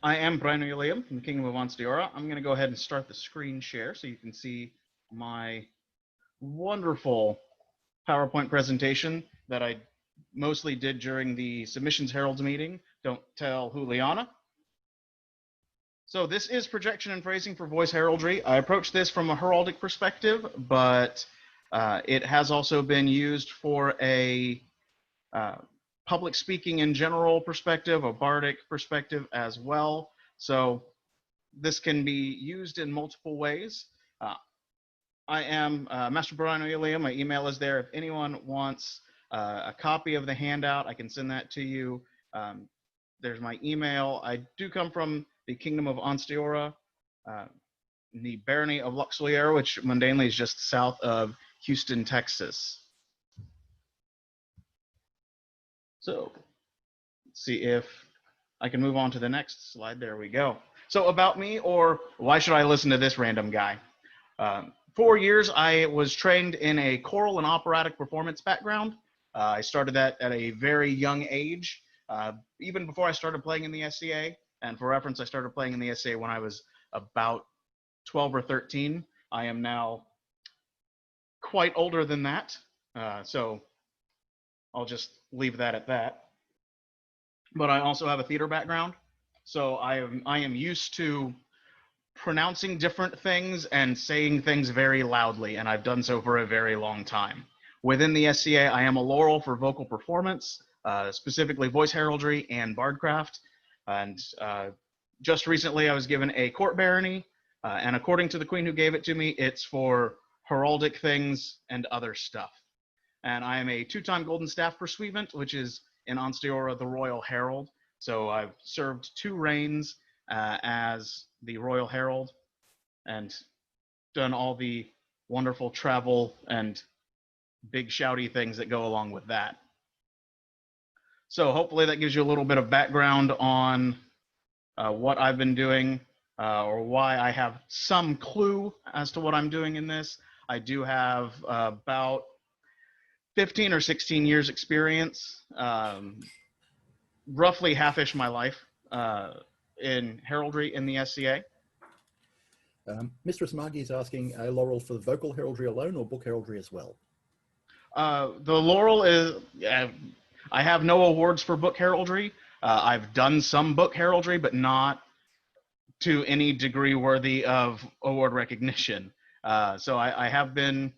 I am Brian William from the Kingdom of Ansteorra. I'm going to go ahead and start the screen share so you can see my wonderful PowerPoint presentation that I mostly did during the Submissions Herald meeting. Don't tell Juliana. So this is projection and phrasing for voice heraldry. I approach this from a heraldic perspective, but it has also been used for a public speaking in general perspective, a bardic perspective as well. So this can be used in multiple ways. I am Master Brian William. My email is there. If anyone wants a copy of the handout, I can send that to you. There's my email. I do come from the Kingdom of Ansteorra, the Barony of Luxlier, which mundanely is just south of Houston, Texas. So let's see if I can move on to the next slide. There we go. So about me, or why should I listen to this random guy? 4 years, I was trained in a choral and operatic performance background. I started that at a very young age, even before I started playing in the SCA. And for reference, I started playing in the SCA when I was about 12 or 13. I am now quite older than that, so I'll just leave that at that. But I also have a theater background, so I am used to pronouncing different things and saying things very loudly, and I've done so for a very long time. Within the SCA, I am a laurel for vocal performance, specifically voice heraldry and bardcraft. And just recently, I was given a court barony, and according to the queen who gave it to me, it's for heraldic things and other stuff. And I am a 2-time Golden Staff Pursuivant, which is in Ansteorra the Royal Herald. So I've served 2 reigns as the Royal Herald and done all the wonderful travel and big shouty things that go along with that. So hopefully that gives you a little bit of background on what I've been doing or why I have some clue as to what I'm doing in this. I do have about 15 or 16 years experience, roughly half-ish my life in heraldry in the SCA. Mistress Margie is asking, a laurel for vocal heraldry alone or book heraldry as well? The laurel is, I have no awards for book heraldry. I've done some book heraldry, but not to any degree worthy of award recognition. So I have been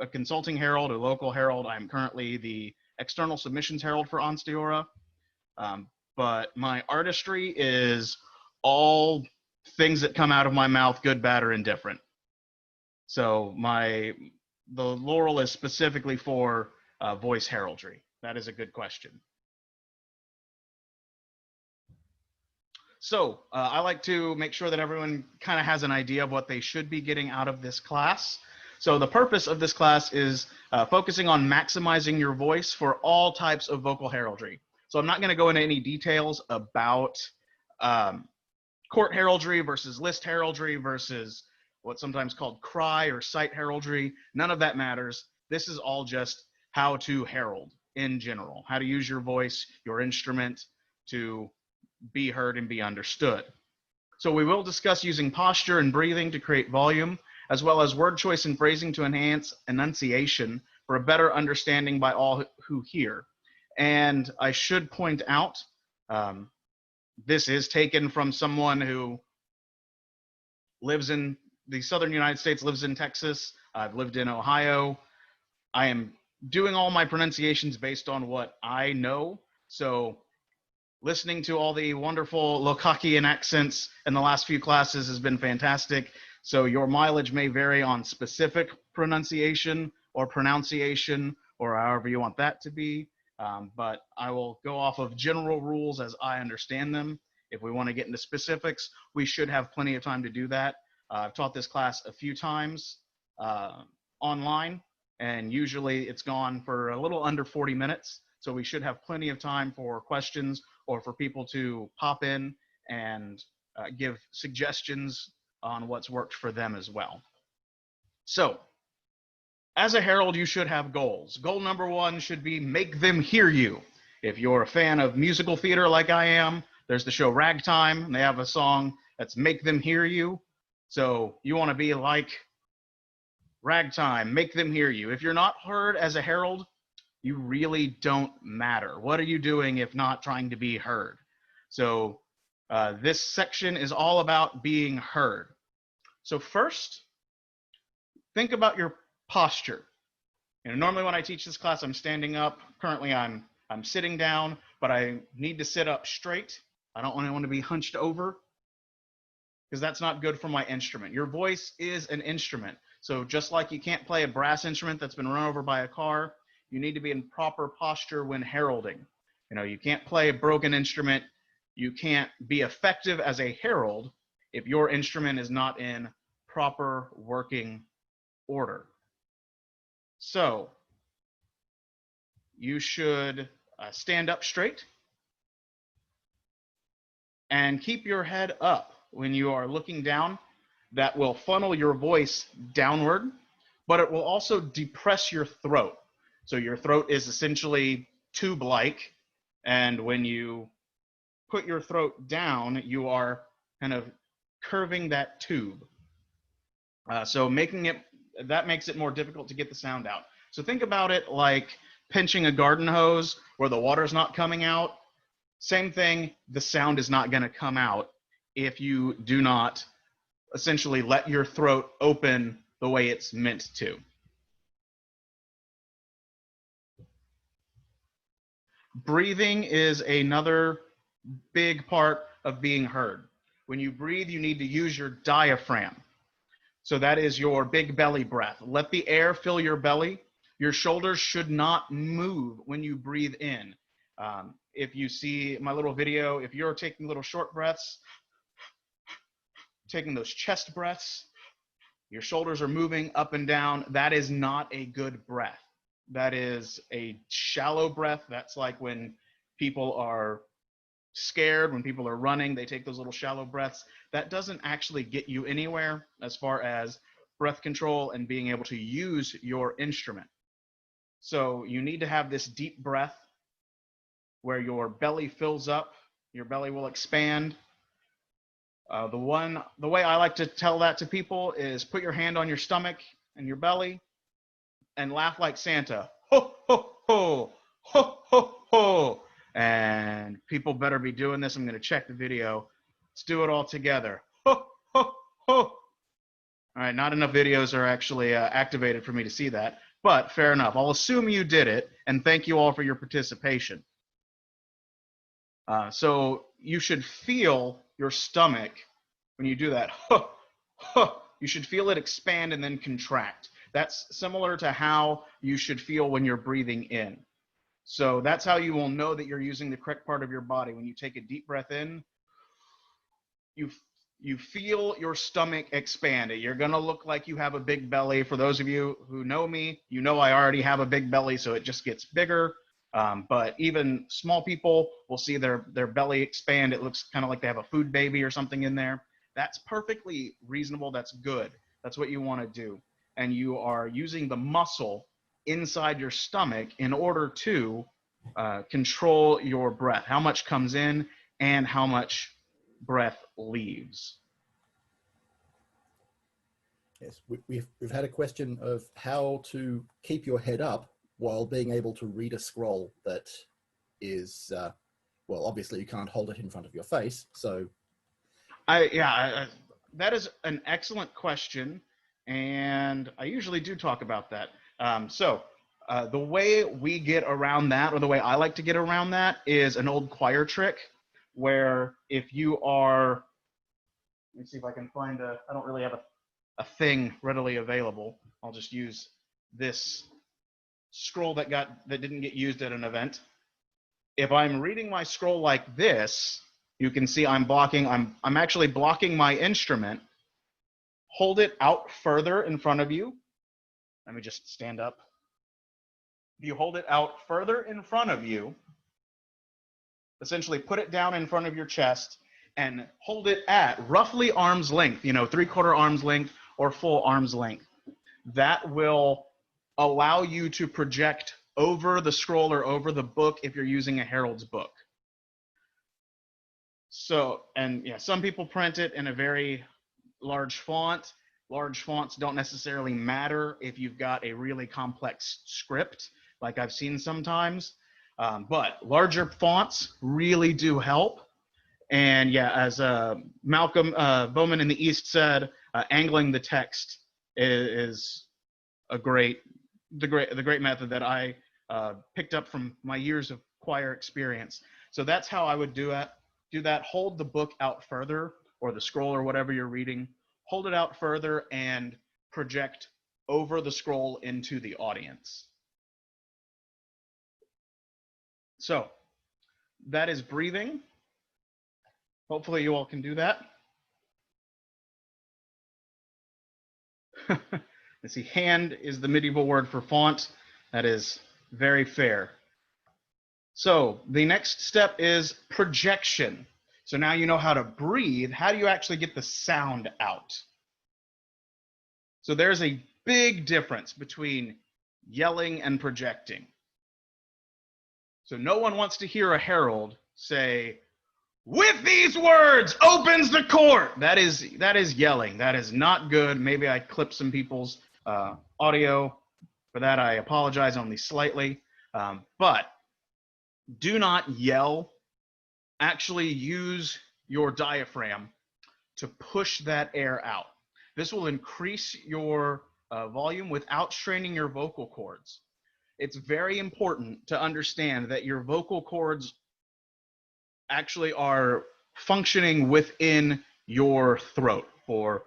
a consulting herald, a local herald. I'm currently the external submissions herald for Ansteorra. But my artistry is all things that come out of my mouth, good, bad, or indifferent. So the laurel is specifically for voice heraldry. That is a good question. So I like to make sure that everyone kind of has an idea of what they should be getting out of this class. So the purpose of this class is focusing on maximizing your voice for all types of vocal heraldry. So I'm not going to go into any details about court heraldry versus list heraldry versus what's sometimes called cry or sight heraldry. None of that matters. This is all just how to herald in general, how to use your voice, your instrument to be heard and be understood. So we will discuss using posture and breathing to create volume, as well as word choice and phrasing to enhance enunciation for a better understanding by all who hear. And I should point out, this is taken from someone who lives in the southern United States, lives in Texas. I've lived in Ohio. I am doing all my pronunciations based on what I know. So listening to all the wonderful Lokakian accents in the last few classes has been fantastic. So your mileage may vary on specific pronunciation or pronunciation or however you want that to be. But I will go off of general rules as I understand them. If we want to get into specifics, we should have plenty of time to do that. I've taught this class a few times online, and usually it's gone for a little under 40 minutes. So we should have plenty of time for questions or for people to pop in and give suggestions on what's worked for them as well. So as a herald, you should have goals. Goal number 1 should be make them hear you. If you're a fan of musical theater like I am, There's the show Ragtime, and they have a song that's Make Them Hear You. So you want to be like Ragtime, make them hear you. If you're not heard as a herald, you really don't matter. What are you doing if not trying to be heard? So this section is all about being heard. So first, think about your posture. Normally when I teach this class, I'm standing up. Currently, I'm sitting down, but I need to sit up straight. I don't want to be hunched over because that's not good for my instrument. Your voice is an instrument. So just like you can't play a brass instrument that's been run over by a car, you need to be in proper posture when heralding. You can't play a broken instrument. You can't be effective as a herald if your instrument is not in proper working order. So you should stand up straight and keep your head up when you are looking down. That will funnel your voice downward, but it will also depress your throat. So your throat is essentially tube-like, and when you put your throat down, you are kind of curving that tube. So that makes it more difficult to get the sound out. So think about it like pinching a garden hose where the water's not coming out. Same thing, the sound is not going to come out if you do not essentially let your throat open the way it's meant to. Breathing is another big part of being heard. When you breathe, you need to use your diaphragm. So that is your big belly breath. Let the air fill your belly. Your shoulders should not move when you breathe in. If you see my little video, if you're taking little short breaths, taking those chest breaths, your shoulders are moving up and down, that is not a good breath. That is a shallow breath. That's like when people are scared, when people are running, they take those little shallow breaths. That doesn't actually get you anywhere as far as breath control and being able to use your instrument. So you need to have this deep breath where your belly fills up, your belly will expand. The way I like to tell that to people is put your hand on your stomach and your belly and laugh like Santa. Ho, ho, ho, ho, ho, ho. And people better be doing this. I'm going to check the video. Let's do it all together. Ho, ho, ho. All right, not enough videos are actually activated for me to see that, but fair enough. I'll assume you did it, and thank you all for your participation. So you should feel your stomach when you do that. Huh, huh. You should feel it expand and then contract. That's similar to how you should feel when you're breathing in. So that's how you will know that you're using the correct part of your body. When you take a deep breath in, you feel your stomach expand. You're going to look like you have a big belly. For those of you who know me, you know I already have a big belly, so it just gets bigger. But even small people will see their belly expand. It looks kind of like they have a food baby or something in there. That's perfectly reasonable. That's good. That's what you want to do. And you are using the muscle inside your stomach in order to control your breath, how much comes in and how much breath leaves. Yes, we've had a question of how to keep your head up while being able to read a scroll that is, well, obviously you can't hold it in front of your face, so. That is an excellent question, and I usually do talk about that. The way we get around that, or the way I like to get around that, is an old choir trick where if you are, let me see if I can find I don't really have a thing readily available. I'll just use this scroll that didn't get used at an event. If I'm reading my scroll like this, you can see I'm actually blocking my instrument. Hold it out further in front of you. Let me just stand up. If you hold it out further in front of you, essentially put it down in front of your chest and hold it at roughly arm's length, 3/4 arm's length or full arm's length. That will allow you to project over the scroll or over the book if you're using a herald's book. So, and yeah, some people print it in a very large font. Large fonts don't necessarily matter if you've got a really complex script, like I've seen sometimes. But larger fonts really do help. And yeah, as Malcolm Bowman in the East said, angling the text is a the great method that I picked up from my years of choir experience. So that's how I would do it. Do that. Hold the book out further, or the scroll, or whatever you're reading. Hold it out further and project over the scroll into the audience. So that is breathing. Hopefully you all can do that. Let's see, hand is the medieval word for font. That is very fair. So the next step is projection. So now you know how to breathe. How do you actually get the sound out? So there's a big difference between yelling and projecting. So no one wants to hear a herald say, "With these words opens the court." That is yelling. That is not good. Maybe I clipped some people's audio. For that, I apologize only slightly. But do not yell. Actually use your diaphragm to push that air out. This will increase your volume without straining your vocal cords. It's very important to understand that your vocal cords actually are functioning within your throat, for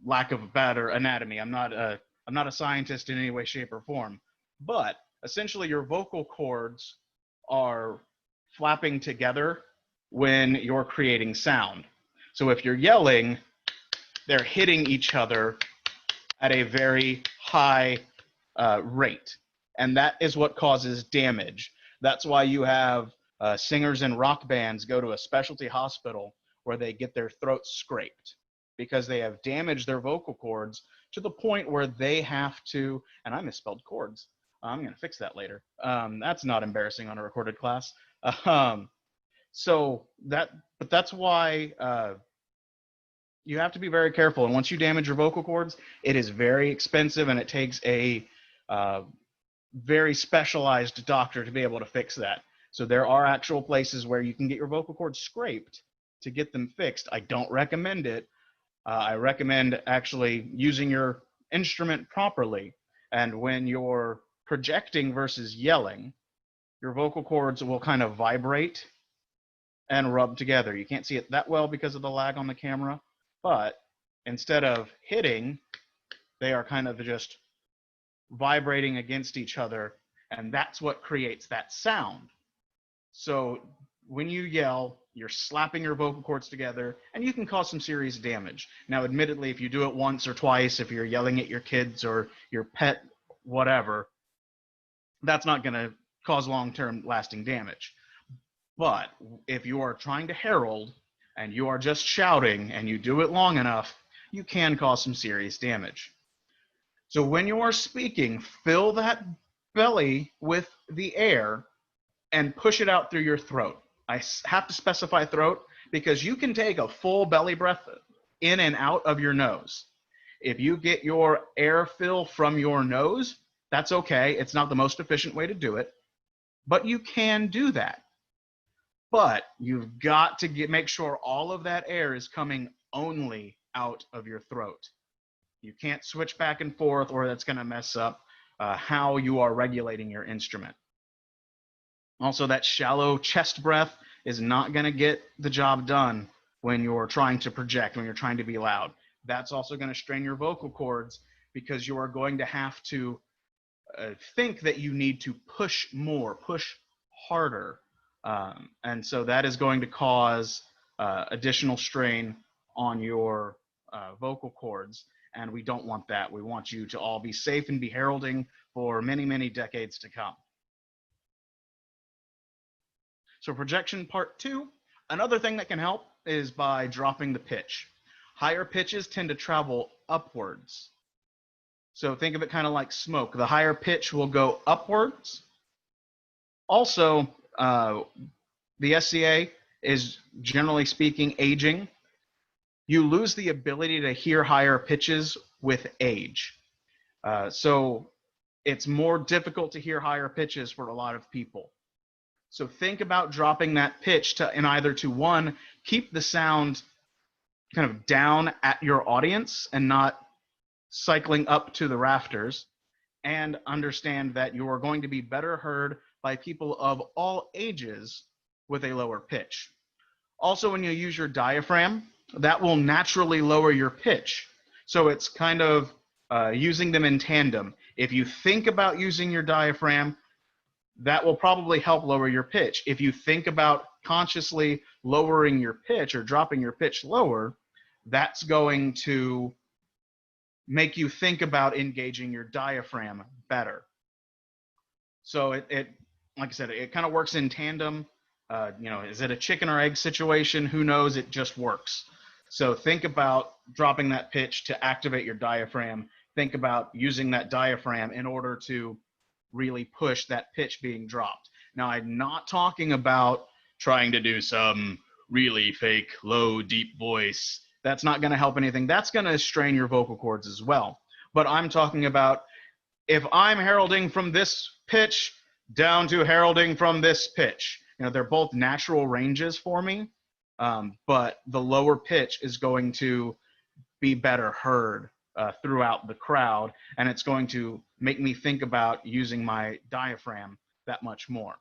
lack of a better anatomy. I'm not a scientist in any way, shape, or form, but essentially your vocal cords are flapping together when you're creating sound. So if you're yelling, they're hitting each other at a very high rate, and that is what causes damage. That's why you have singers in rock bands go to a specialty hospital where they get their throats scraped, because they have damaged their vocal cords to the point where they have to, and I misspelled cords. I'm going to fix that later. That's not embarrassing on a recorded class. But that's why you have to be very careful. And once you damage your vocal cords, it is very expensive, and it takes a very specialized doctor to be able to fix that. So there are actual places where you can get your vocal cords scraped to get them fixed. I don't recommend it. I recommend actually using your instrument properly. And when you're projecting versus yelling, your vocal cords will kind of vibrate and rub together. You can't see it that well because of the lag on the camera, but instead of hitting, they are kind of just vibrating against each other, and that's what creates that sound. So when you yell, you're slapping your vocal cords together, and you can cause some serious damage. Now, admittedly, if you do it once or twice, if you're yelling at your kids or your pet, whatever, that's not going to cause long-term lasting damage. But if you are trying to herald and you are just shouting and you do it long enough, you can cause some serious damage. So when you are speaking, fill that belly with the air and push it out through your throat. I have to specify throat because you can take a full belly breath in and out of your nose. If you get your air fill from your nose, that's okay. It's not the most efficient way to do it, but you can do that. But you've got to make sure all of that air is coming only out of your throat. You can't switch back and forth, or that's going to mess up how you are regulating your instrument. Also, that shallow chest breath is not going to get the job done when you're trying to project, when you're trying to be loud. That's also going to strain your vocal cords, because you are going to have to think that you need to push more, push harder. And so that is going to cause additional strain on your vocal cords, and we don't want that. We want you to all be safe and be heralding for many, many decades to come. So projection part 2, another thing that can help is by dropping the pitch. Higher pitches tend to travel upwards. So think of it kind of like smoke. The higher pitch will go upwards. Also, the SCA is, generally speaking, aging. You lose the ability to hear higher pitches with age. So it's more difficult to hear higher pitches for a lot of people. So think about dropping that pitch to, in either to one, keep the sound kind of down at your audience and not cycling up to the rafters, and understand that you are going to be better heard by people of all ages with a lower pitch. Also, when you use your diaphragm, that will naturally lower your pitch. So it's kind of using them in tandem. If you think about using your diaphragm, that will probably help lower your pitch. If you think about consciously lowering your pitch or dropping your pitch lower, that's going to make you think about engaging your diaphragm better. So it like I said, it kind of works in tandem. Is it a chicken or egg situation? Who knows? It just works. So think about dropping that pitch to activate your diaphragm. Think about using that diaphragm in order to really push that pitch being dropped. Now, I'm not talking about trying to do some really fake, low, deep voice. That's not going to help anything. That's going to strain your vocal cords as well. But I'm talking about if I'm heralding from this pitch down to heralding from this pitch. They're both natural ranges for me, but the lower pitch is going to be better heard throughout the crowd, and it's going to make me think about using my diaphragm that much more.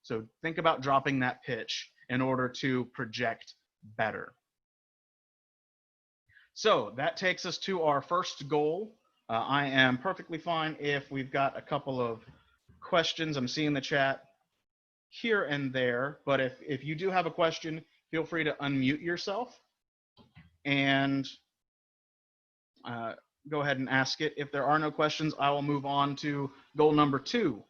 So think about dropping that pitch in order to project better. So that takes us to our first goal. I am perfectly fine if we've got a couple of questions. I'm seeing the chat here and there, but if you do have a question, feel free to unmute yourself and go ahead and ask it. If there are no questions, I will move on to goal number 2.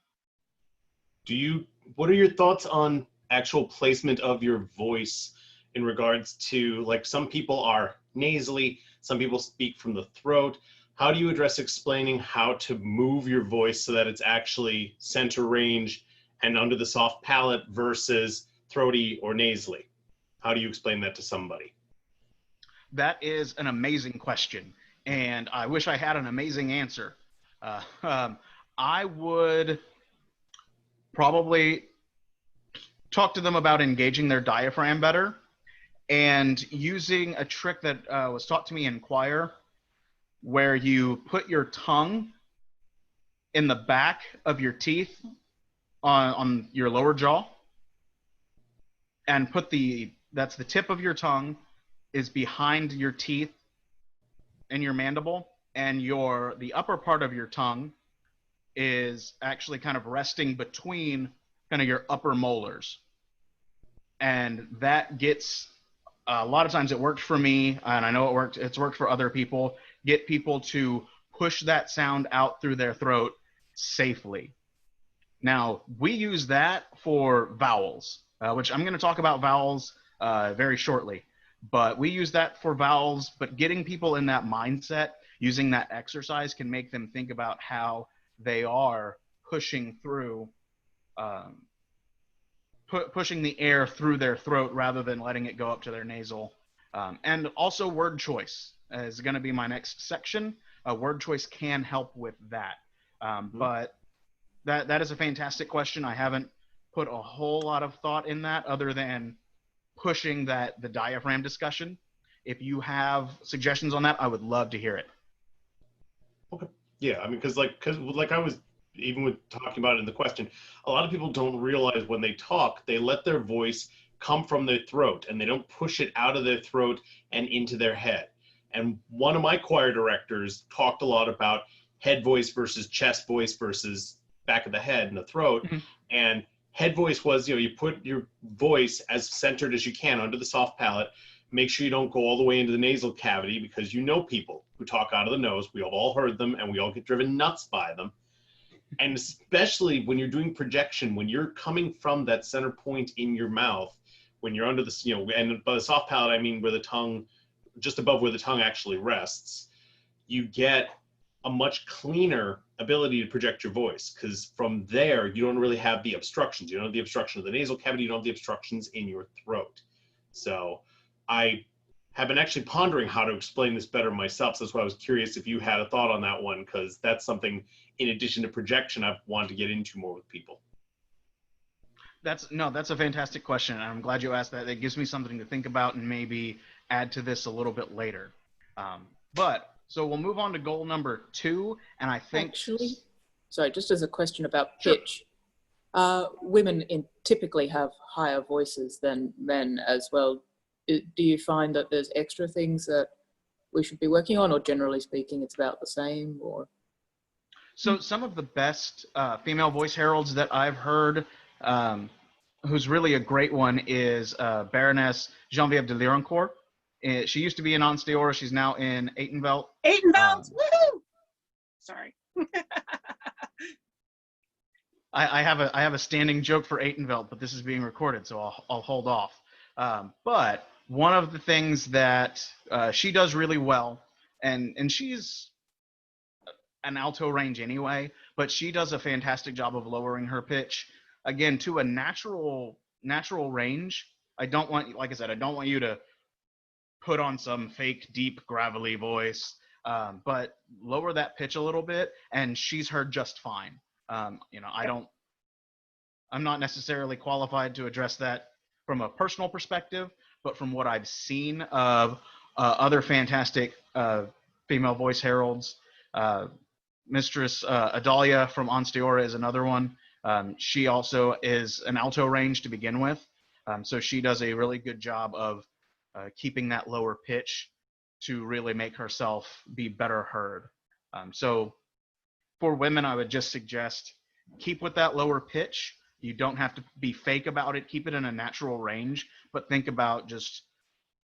What are your thoughts on actual placement of your voice in regards to, like, some people are nasally, some people speak from the throat. How do you address explaining how to move your voice so that it's actually center range and under the soft palate versus throaty or nasally? How do you explain that to somebody? That is an amazing question, and I wish I had an amazing answer. I would probably talk to them about engaging their diaphragm better and using a trick that was taught to me in choir, where you put your tongue in the back of your teeth on your lower jaw, and that's the tip of your tongue is behind your teeth and your mandible, and the upper part of your tongue is actually kind of resting between kind of your upper molars. And that gets, a lot of times it worked for me, and I know it's worked for other people, get people to push that sound out through their throat safely. Now, we use that for vowels, which I'm going to talk about vowels very shortly. But we use that for vowels, but getting people in that mindset, using that exercise can make them think about how they are pushing through, pushing the air through their throat rather than letting it go up to their nasal. And also word choice is going to be my next section. Word choice can help with that. But that is a fantastic question. I haven't put a whole lot of thought in that other than pushing the diaphragm discussion. If you have suggestions on that, I would love to hear it. Okay. Yeah, I mean, because I was even with talking about it in the question, a lot of people don't realize when they talk, they let their voice come from their throat and they don't push it out of their throat and into their head. And one of my choir directors talked a lot about head voice versus chest voice versus back of the head and the throat. Mm-hmm. And head voice was, you put your voice as centered as you can under the soft palate. Make sure you don't go all the way into the nasal cavity, because people who talk out of the nose, we have all heard them and we all get driven nuts by them. And especially when you're doing projection, when you're coming from that center point in your mouth, when you're under the, and by the soft palate, I mean where the tongue, just above where the tongue actually rests, you get a much cleaner ability to project your voice, because from there, you don't really have the obstructions. You don't have the obstruction of the nasal cavity, you don't have the obstructions in your throat. So I have been actually pondering how to explain this better myself. So that's why I was curious if you had a thought on that one, because that's something, in addition to projection, I've wanted to get into more with people. That's a fantastic question, and I'm glad you asked that. It gives me something to think about and maybe add to this a little bit later. So we'll move on to goal number 2, and I think Actually, sorry, just as a question about Sure. pitch. Women typically have higher voices than men as well. Do you find that there's extra things that we should be working on, or generally speaking, it's about the same? Or so. Some of the best female voice heralds that I've heard, who's really a great one, is Baroness Geneviève de Lirancourt. She used to be in Ansteorra. She's now in Atenvelt. Vowels, woohoo! Sorry. I have a standing joke for Atenvelt, but this is being recorded, so I'll hold off. But one of the things that she does really well, and she's an alto range anyway, but she does a fantastic job of lowering her pitch again to a natural range. I don't want, like I said, I don't want you to put on some fake deep gravelly voice, but lower that pitch a little bit, and she's heard just fine. I'm not necessarily qualified to address that from a personal perspective, but from what I've seen of other fantastic female voice heralds, Mistress Adalia from Ansteorra is another one. She also is an alto range to begin with, so she does a really good job of keeping that lower pitch to really make herself be better heard. So for women, I would just suggest keep with that lower pitch. You don't have to be fake about it. Keep it in a natural range, but think about just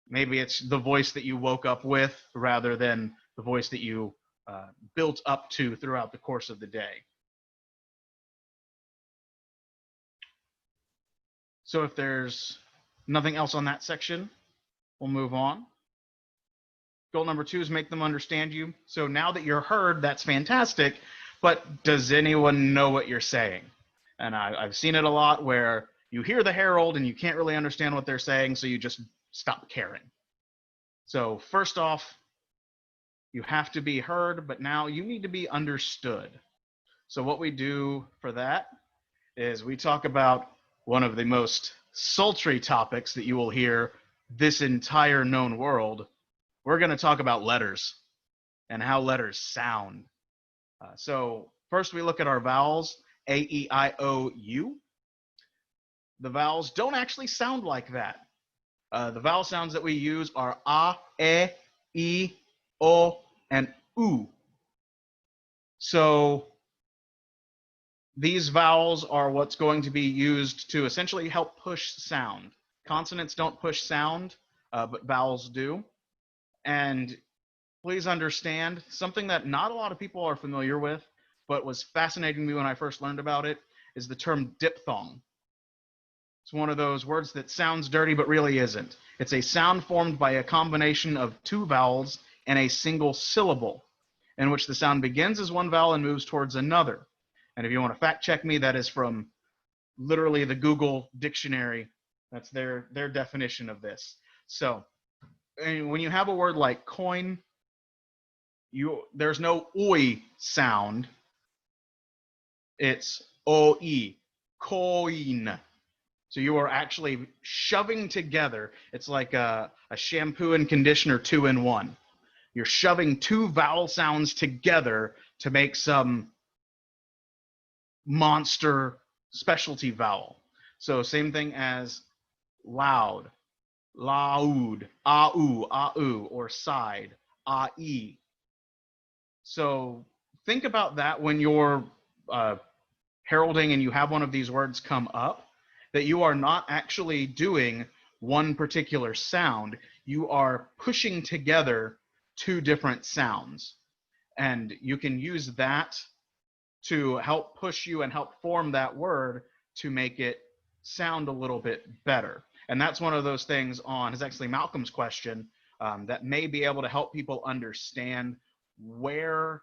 maybe it's the voice that you woke up with rather than the voice that you built up to throughout the course of the day. So if there's nothing else on that section, we'll move on. Goal number 2 is make them understand you. So now that you're heard, that's fantastic, but does anyone know what you're saying? And I've seen it a lot where you hear the herald and you can't really understand what they're saying, so you just stop caring. So first off, you have to be heard, but now you need to be understood. So what we do for that is we talk about one of the most sultry topics that you will hear this entire known world. We're going to talk about letters and how letters sound. So first we look at our vowels, A, E, I, O, U. The vowels don't actually sound like that. The vowel sounds that we use are A, E, O, and U. So these vowels are what's going to be used to essentially help push sound. Consonants don't push sound, but vowels do. And please understand, something that not a lot of people are familiar with, but was fascinating to me when I first learned about it, is the term diphthong. It's one of those words that sounds dirty but really isn't. It's a sound formed by a combination of 2 vowels and a single syllable, in which the sound begins as one vowel and moves towards another. And if you want to fact check me, that is from literally the Google dictionary. That's their definition of this. So when you have a word like coin, there's no oi sound. It's oi, coin. So you are actually shoving together. It's like a shampoo and conditioner 2-in-1. You're shoving 2 vowel sounds together to make some monster specialty vowel. So same thing as loud, laud, au, or side, ai. So think about that when you're heralding and you have one of these words come up, that you are not actually doing one particular sound. You are pushing together 2 different sounds. And you can use that to help push you and help form that word to make it sound a little bit better. And that's one of those things is actually Malcolm's question, that may be able to help people understand where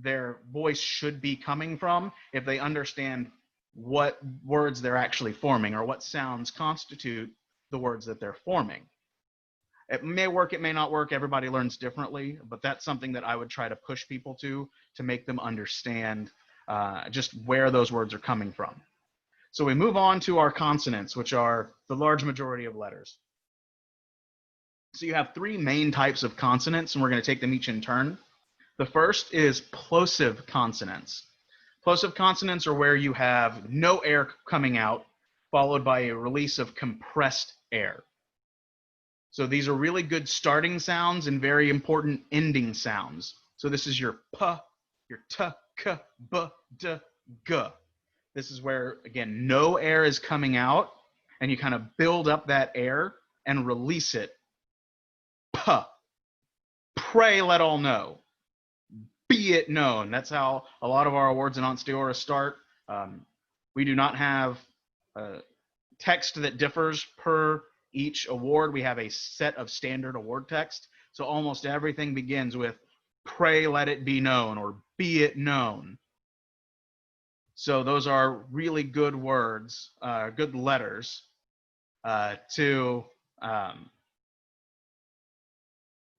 their voice should be coming from if they understand what words they're actually forming or what sounds constitute the words that they're forming. It may work, it may not work. Everybody learns differently, but that's something that I would try to push people to make them understand just where those words are coming from. So we move on to our consonants, which are the large majority of letters. So you have three main types of consonants, and we're going to take them each in turn. The first is plosive consonants. Plosive consonants are where you have no air coming out, followed by a release of compressed air. So these are really good starting sounds and very important ending sounds. So this is your p, your t, k, b, d, g. This is where, again, no air is coming out, and you kind of build up that air and release it. P, pray let all know. Be it known. That's how a lot of our awards in Ansteorra start. We do not have text that differs per each award. We have a set of standard award text. So almost everything begins with pray let it be known or be it known. So those are really good words, good letters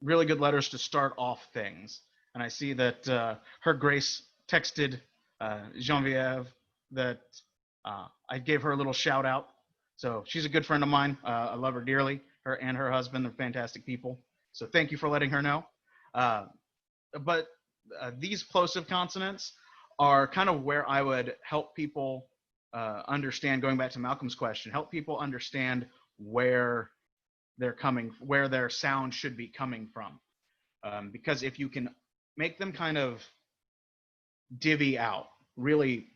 really good letters to start off things. And I see that Her Grace texted Genevieve that I gave her a little shout out. So she's a good friend of mine. I love her dearly. Her and her husband are fantastic people. So thank you for letting her know. But these plosive consonants are kind of where I would help people understand, going back to Malcolm's question, help people understand where they're coming, where their sound should be coming from. Because if you can make them kind of divvy out, really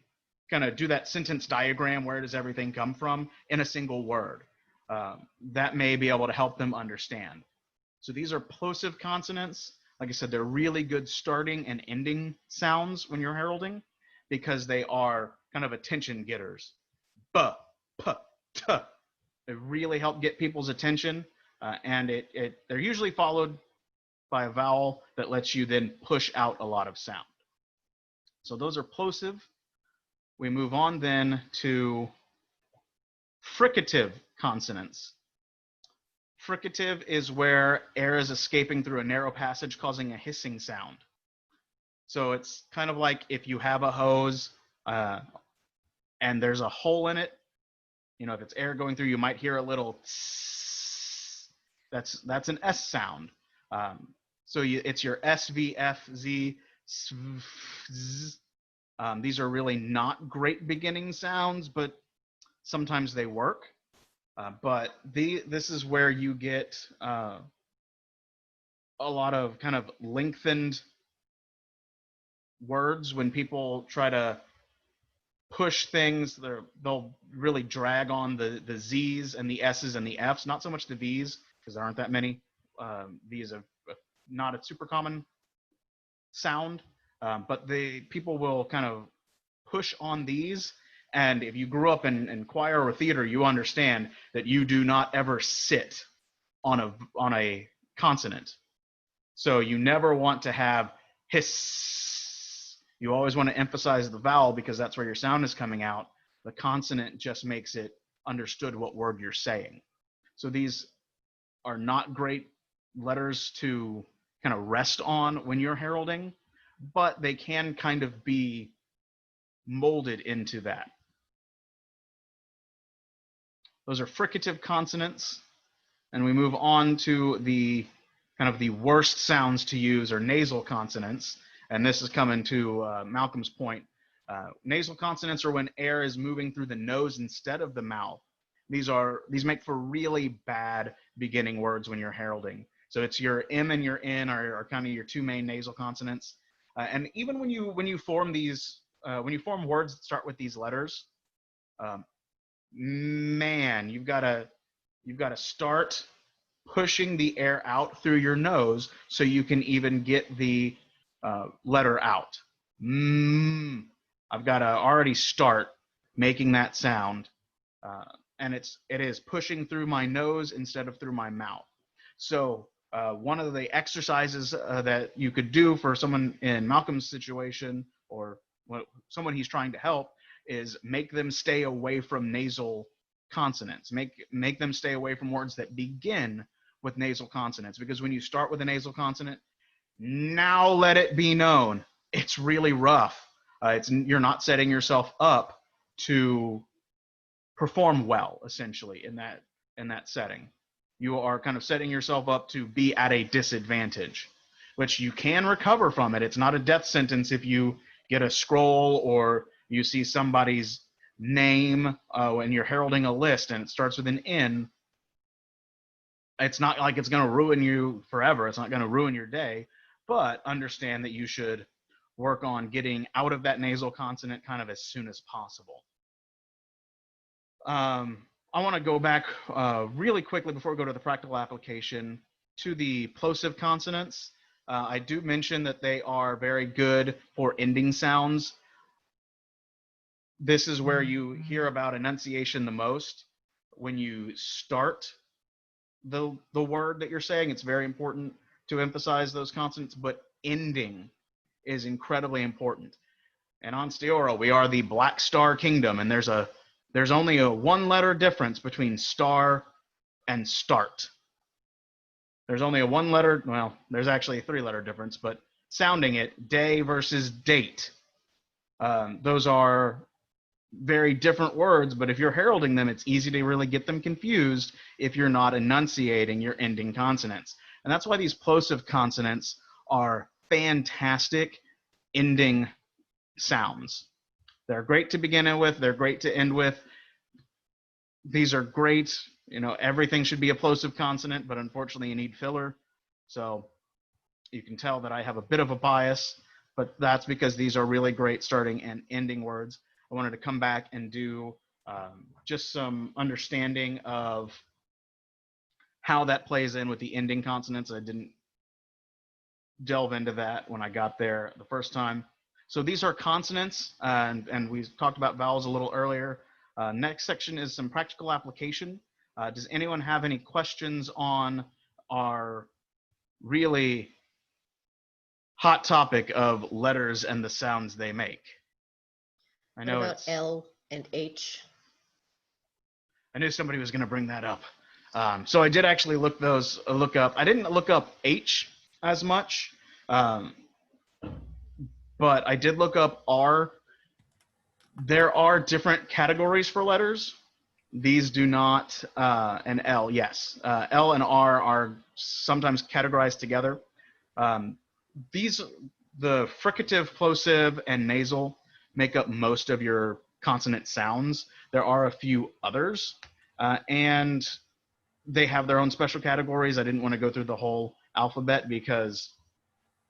kind of do that sentence diagram, where does everything come from in a single word, that may be able to help them understand. So these are plosive consonants. Like I said, they're really good starting and ending sounds when you're heralding, because they are kind of attention getters. B, p, t. They really help get people's attention, and they're usually followed by a vowel that lets you then push out a lot of sound. So those are plosive. We move on then to fricative consonants. Fricative is where air is escaping through a narrow passage, causing a hissing sound. So it's kind of like if you have a hose and there's a hole in it, you know, if it's air going through, you might hear a little tss. That's an S sound. So it's your S, V, F, Z, S, V, Z. These are really not great beginning sounds, but sometimes they work. But this is where you get a lot of kind of lengthened words when people try to push things. They'll really drag on the Z's and the S's and the F's, not so much the V's, because there aren't that many. V's are not a super common sound, but people will kind of push on these. And if you grew up in choir or theater, you understand that you do not ever sit on a consonant. So you never want to have hiss. You always want to emphasize the vowel, because that's where your sound is coming out. The consonant just makes it understood what word you're saying. So these are not great letters to kind of rest on when you're heralding, but they can kind of be molded into that. Those are fricative consonants. And we move on to the kind of the worst sounds to use, are nasal consonants. And this is coming to Malcolm's point. Nasal consonants are when air is moving through the nose instead of the mouth. These make for really bad beginning words when you're heralding. So it's your M and your N are kind of your two main nasal consonants. And even when you form these, when you form words that start with these letters, man, you've got to start pushing the air out through your nose so you can even get the letter out. I've got to already start making that sound, and it is pushing through my nose instead of through my mouth. So one of the exercises that you could do for someone in Malcolm's situation, or someone he's trying to help, is make them stay away from nasal consonants. Make them stay away from words that begin with nasal consonants, because when you start with a nasal consonant, now let it be known, it's really rough. You're not setting yourself up to perform well, essentially, in that setting. You are kind of setting yourself up to be at a disadvantage, which you can recover from it. It's not a death sentence if you get a scroll or you see somebody's name when you're heralding a list and it starts with an N. It's not like it's going to ruin you forever. It's not going to ruin your day, but understand that you should work on getting out of that nasal consonant kind of as soon as possible. I want to go back really quickly before we go to the practical application to the plosive consonants. I do mention that they are very good for ending sounds. This is where you hear about enunciation the most. When you start the word that you're saying, it's very important to emphasize those consonants, but ending is incredibly important. And Ansteorra, we are the Black Star Kingdom, and there's only a one-letter difference between star and start. There's only a one-letter, well, there's actually a three-letter difference, but sounding it, day versus date. Those are very different words, but if you're heralding them, it's easy to really get them confused if you're not enunciating your ending consonants. And that's why these plosive consonants are fantastic ending sounds. They're great to begin with. They're great to end with. These are great. Everything should be a plosive consonant, but unfortunately you need filler. So you can tell that I have a bit of a bias, but that's because these are really great starting and ending words. I wanted to come back and do just some understanding of how that plays in with the ending consonants. I didn't delve into that when I got there the first time. So these are consonants, and we talked about vowels a little earlier. Next section is some practical application. Does anyone have any questions on our really hot topic of letters and the sounds they make? I know what about L and H? I knew somebody was going to bring that up. So I did actually look up. I didn't look up H as much, but I did look up R. There are different categories for letters. These do not, and L, yes. L and R are sometimes categorized together. The fricative, plosive, and nasal make up most of your consonant sounds. There are a few others, and they have their own special categories. I didn't want to go through the whole alphabet because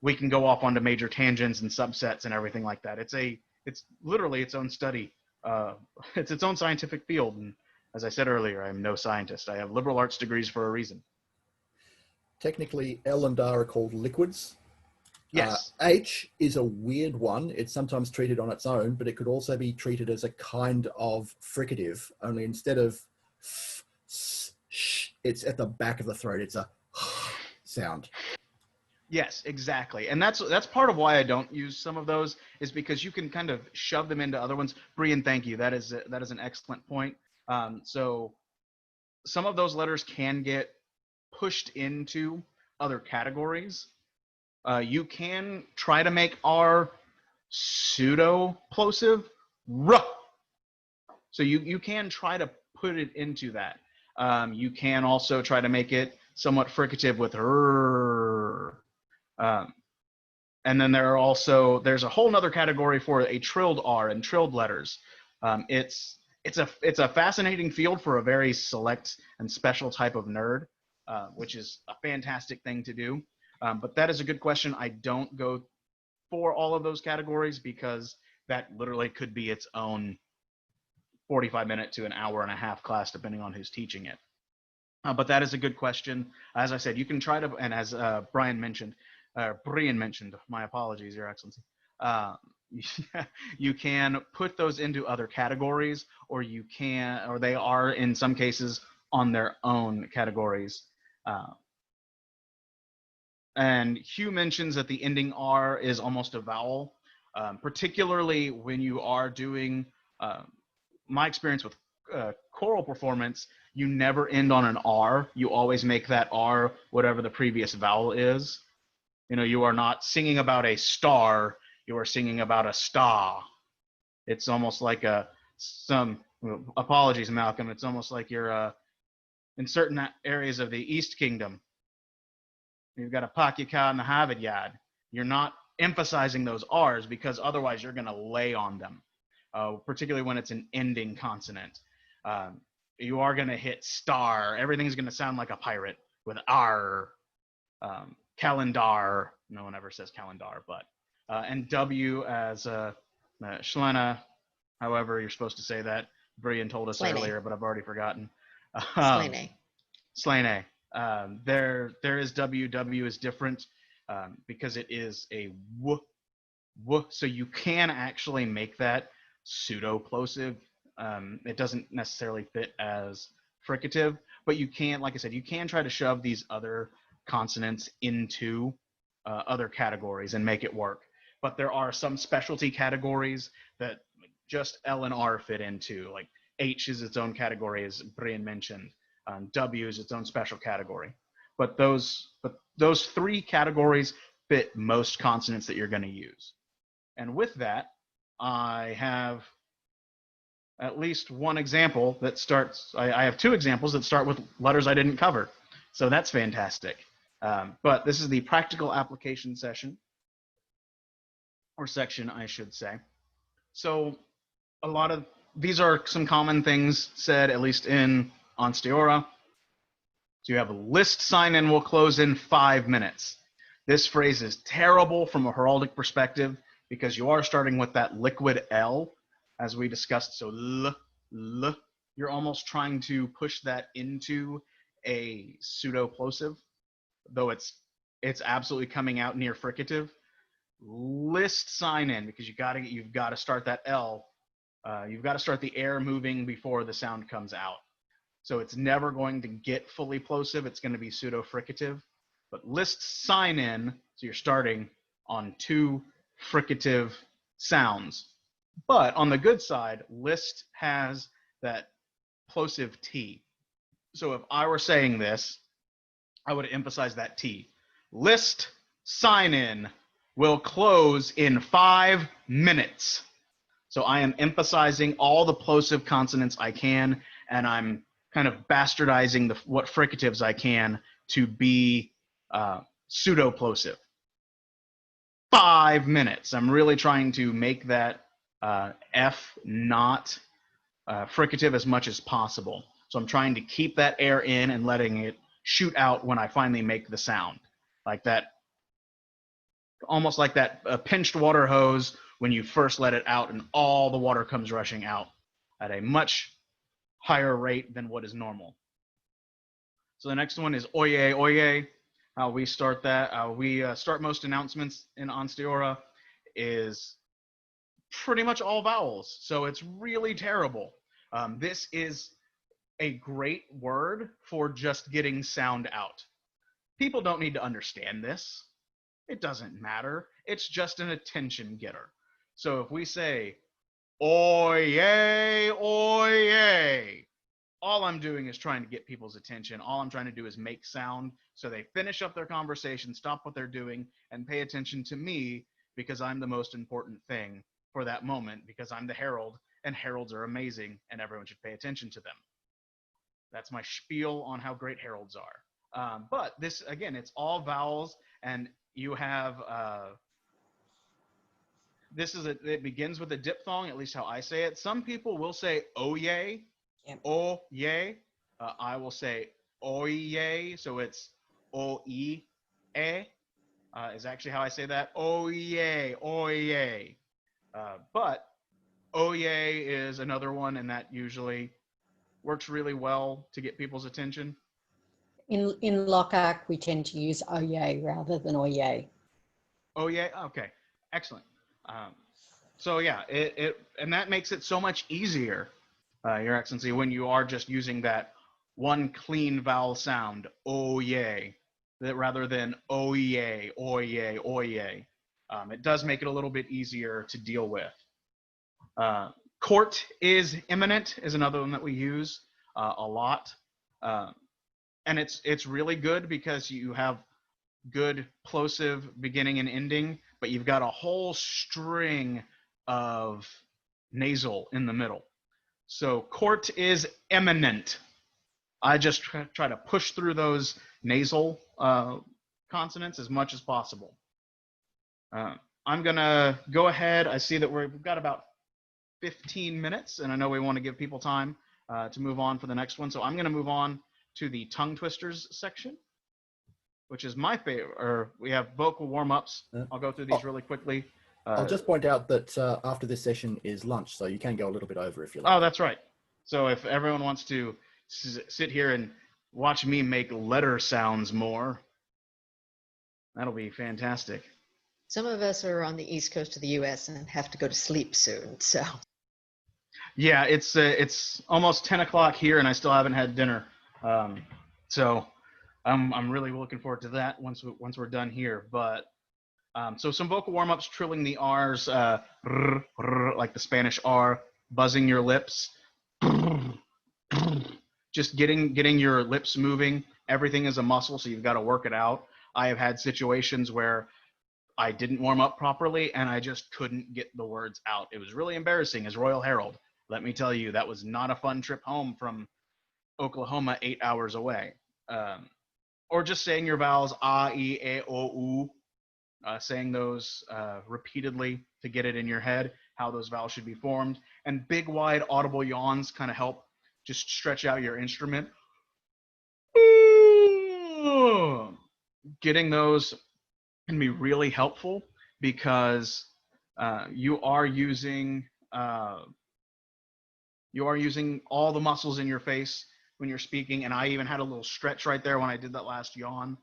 we can go off onto major tangents and subsets and everything like that. It's literally its own study. It's its own scientific field. And as I said earlier, I'm no scientist. I have liberal arts degrees for a reason. Technically, L and R are called liquids. Yes. H is a weird one. It's sometimes treated on its own, but it could also be treated as a kind of fricative, only instead of f, s, sh, it's at the back of the throat. It's a sound. Yes, exactly. And that's part of why I don't use some of those, is because you can kind of shove them into other ones. Brian, thank you. That is an excellent point. So some of those letters can get pushed into other categories. You can try to make R pseudo-plosive. Ruh. So you can try to put it into that. You can also try to make it somewhat fricative with r. And then there's a whole nother category for a trilled R and trilled letters. It's a fascinating field for a very select and special type of nerd, which is a fantastic thing to do. But that is a good question. I don't go for all of those categories because that literally could be its own 45-minute to an hour and a half class, depending on who's teaching it. But that is a good question. As I said, you can try to, and as Brian mentioned, my apologies, Your Excellency. You can put those into other categories, or they are in some cases on their own categories. And Hugh mentions that the ending R is almost a vowel, particularly when you are doing, my experience with choral performance, you never end on an R. You always make that R whatever the previous vowel is. You know, you are not singing about a star, you are singing about a star. It's almost like apologies, Malcolm, it's almost like you're in certain areas of the East Kingdom. You've got a Pakika and the Harvard Yard. You're not emphasizing those R's because otherwise you're going to lay on them, particularly when it's an ending consonant. You are going to hit star. Everything's going to sound like a pirate with R. Calendar. No one ever says calendar, but. And W as Schlena, however you're supposed to say that. Brian told us Slane. earlier, but I've already forgotten. Slane. Slane. There is W. W is different because it is a w. So you can actually make that pseudo-plosive. It doesn't necessarily fit as fricative, but you can, like I said, you can try to shove these other consonants into other categories and make it work. But there are some specialty categories that just L and R fit into, like H is its own category, as Brian mentioned. W is its own special category. But those three categories fit most consonants that you're going to use. And with that, I have at least one example that starts, I have two examples that start with letters I didn't cover. So that's fantastic. But this is the practical application session, or section, I should say. So a lot of these are some common things said, at least in Ansteorra. So you have a list sign in will close in 5 minutes. This phrase is terrible from a heraldic perspective because you are starting with that liquid L, as we discussed. So l, you're almost trying to push that into a pseudo-plosive, though it's absolutely coming out near fricative. List sign in, because you've got to start that L. You've got to start the air moving before the sound comes out. So it's never going to get fully plosive. It's going to be pseudo-fricative. But list sign in, so you're starting on 2 fricative sounds. But on the good side, list has that plosive T. So if I were saying this, I would emphasize that T. List sign in will close in 5 minutes. So I am emphasizing all the plosive consonants I can, and I'm kind of bastardizing what fricatives I can to be pseudo-plosive. 5 minutes. I'm really trying to make that F not fricative as much as possible. So I'm trying to keep that air in and letting it shoot out when I finally make the sound. Like that, almost like that pinched water hose when you first let it out and all the water comes rushing out at a much higher rate than what is normal. So the next one is oye, oye. How we start that, we start most announcements in Ansteorra is pretty much all vowels. So it's really terrible. This is a great word for just getting sound out. People don't need to understand this. It doesn't matter. It's just an attention getter. So if we say, oye, oye, all I'm doing is trying to get people's attention. All I'm trying to do is make sound so they finish up their conversation, stop what they're doing, and pay attention to me because I'm the most important thing for that moment, because I'm the herald, and heralds are amazing, and everyone should pay attention to them. That's my spiel on how great heralds are. But this, again, it's all vowels, and you have, it begins with a diphthong, at least how I say it. Some people will say oye, oye. I will say oye, so it's o-e, is actually how I say that. Oye, oye. But oye is another one, and that usually works really well to get people's attention. In Lockhart, we tend to use oye rather than oye. Oye, okay, excellent. So yeah, and that makes it so much easier, Your Excellency, when you are just using that one clean vowel sound, oye, rather than oye, oye, oye. It does make it a little bit easier to deal with. Court is imminent is another one that we use. a lot. And it's really good because you have good plosive beginning and ending, but you've got a whole string of nasal in the middle. So court is eminent. I just try to push through those nasal consonants as much as possible. I'm gonna go ahead. I see that we've got about 15 minutes, and I know we want to give people time to move on for the next one. So I'm gonna move on to the tongue twisters section, which is my favorite. Or we have vocal warm-ups. I'll go through these really quickly. I'll just point out that after this session is lunch, so you can go a little bit over if you like. Oh, that's right. So if everyone wants to sit here and watch me make letter sounds more, that'll be fantastic. Some of us are on the East Coast of the U.S. and have to go to sleep soon, so. Yeah, it's almost 10 o'clock here, and I still haven't had dinner. So I'm really looking forward to that once we're done here. But so some vocal warm-ups, trilling the R's, like the Spanish R, buzzing your lips, just getting your lips moving. Everything is a muscle, so you've got to work it out. I have had situations where I didn't warm up properly, and I just couldn't get the words out. It was really embarrassing as Royal Herald. Let me tell you, that was not a fun trip home from Oklahoma, 8 hours away. Or just saying your vowels, a, e, e, o, u, saying those repeatedly to get it in your head, how those vowels should be formed. And big, wide, audible yawns kind of help just stretch out your instrument. Getting those can be really helpful because you are using all the muscles in your face when you're speaking. And I even had a little stretch right there when I did that last yawn.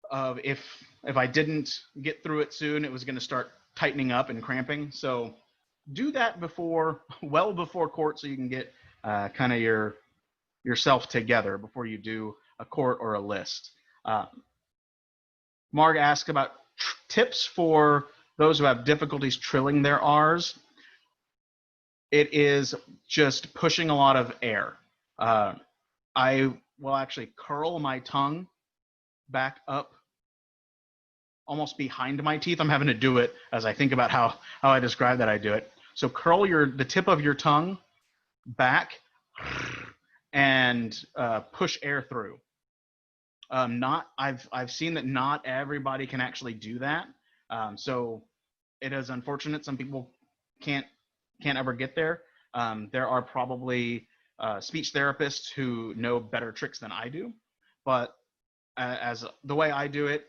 Of if I didn't get through it soon, it was going to start tightening up and cramping. So do that well before court, so you can get kind of yourself together before you do a court or a list. Marg asked about tips for those who have difficulties trilling their R's. It is just pushing a lot of air. I will actually curl my tongue back up almost behind my teeth. I'm having to do it as I think about how I describe that I do it. So curl the tip of your tongue back and push air through. I've seen that not everybody can actually do that. So it is unfortunate. Some people can't ever get there. There are probably speech therapists who know better tricks than I do, but as the way I do it,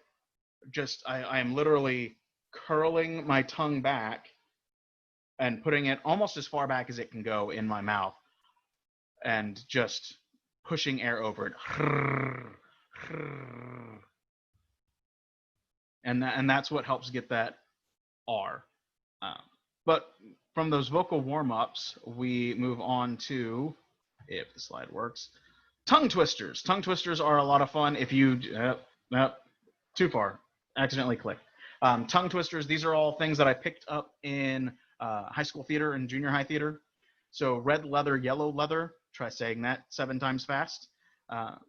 I am literally curling my tongue back and putting it almost as far back as it can go in my mouth and just pushing air over it. And that's what helps get that R. But from those vocal warm-ups, we move on to, if the slide works, tongue twisters. Tongue twisters are a lot of fun. If you, too far, accidentally clicked. Tongue twisters, these are all things that I picked up in high school theater and junior high theater. So red leather, yellow leather, try saying that 7 times fast.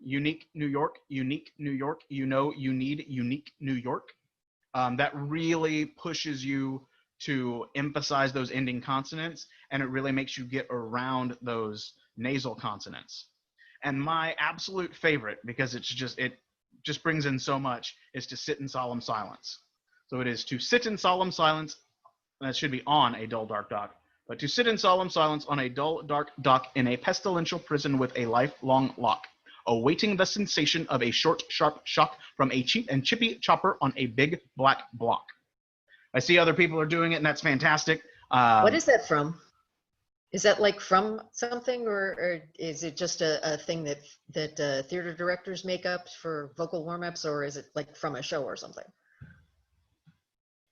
Unique New York, unique New York, you know you need unique New York. That really pushes you to emphasize those ending consonants, and it really makes you get around those nasal consonants. And my absolute favorite, because it just brings in so much, is to sit in solemn silence. So it is to sit in solemn silence, that should be on a dull dark dock, but to sit in solemn silence on a dull dark dock in a pestilential prison with a lifelong lock, awaiting the sensation of a short sharp shock from a cheap and chippy chopper on a big black block. I see other people are doing it, and that's fantastic. What is that from? Is that like from something, or is it just a thing that theater directors make up for vocal warm-ups, or is it like from a show or something?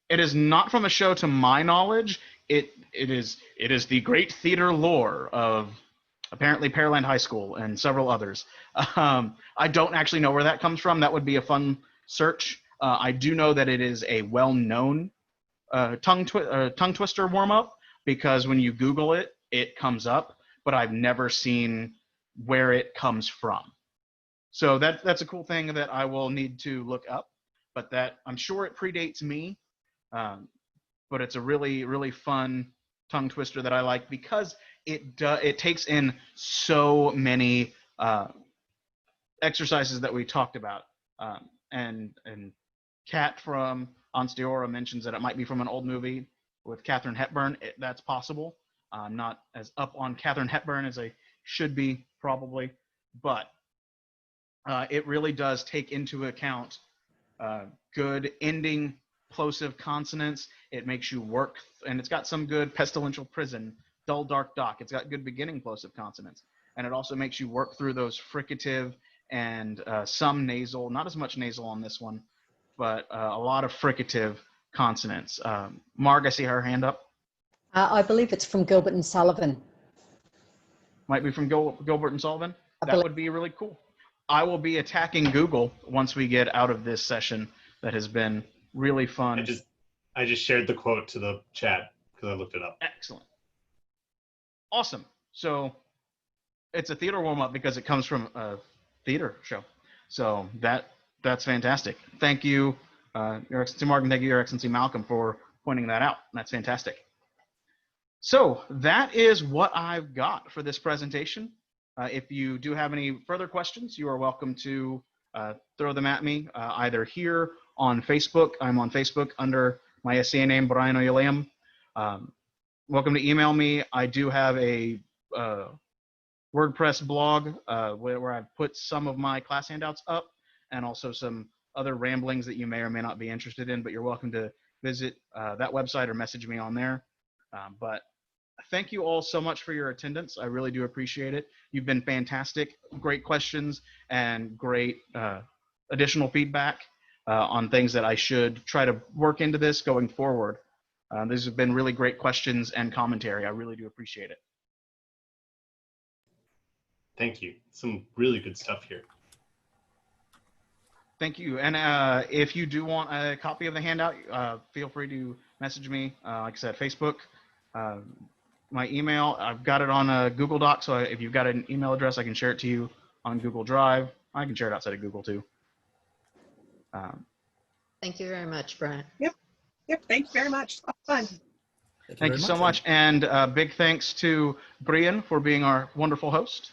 It is not from a show, to my knowledge. It is the great theater lore of apparently Pearland High School and several others. I don't actually know where that comes from. That would be a fun search. I do know that it is a well-known tongue twister warm-up, because when you Google it, it comes up, but I've never seen where it comes from. So that's a cool thing that I will need to look up, but that I'm sure it predates me. But it's a really, really fun tongue twister that I like because it takes in so many exercises that we talked about. And Kat from Ansteorra mentions that it might be from an old movie with Katharine Hepburn. That's possible. I'm not as up on Katharine Hepburn as I should be probably, but it really does take into account good ending plosive consonants. It makes you work, and it's got some good pestilential prison, dull, dark, dock. It's got good beginning plosive consonants. And it also makes you work through those fricative and some nasal, not as much nasal on this one, but a lot of fricative consonants. Marg, I see her hand up. I believe it's from Gilbert and Sullivan. Might be from Gilbert and Sullivan. I That believe- would be really cool. I will be attacking Google once we get out of this session. That has been really fun. I just shared the quote to the chat because I looked it up. Excellent. Awesome. So it's a theater warm-up because it comes from a theater show. So that's fantastic. Thank you, Your Excellency Mark, thank you, Your Excellency Malcolm, for pointing that out. That's fantastic. So that is what I've got for this presentation. If you do have any further questions, you are welcome to throw them at me either here on Facebook. I'm on Facebook under my SCA name, Brian Oyaleum. Welcome to email me. I do have a WordPress blog where I've put some of my class handouts up and also some other ramblings that you may or may not be interested in, but you're welcome to visit that website or message me on there. But thank you all so much for your attendance. I really do appreciate it. You've been fantastic, great questions, and great additional feedback on things that I should try to work into this going forward. These have been really great questions and commentary. I really do appreciate it. Thank you. Some really good stuff here. Thank you. And if you do want a copy of the handout, feel free to message me. Like I said, Facebook, my email, I've got it on a Google Doc. So if you've got an email address, I can share it to you on Google Drive. I can share it outside of Google too. Thank you very much, Brian. Yep, thank you very much. Fun. Thank you so much. And big thanks to Brian for being our wonderful host.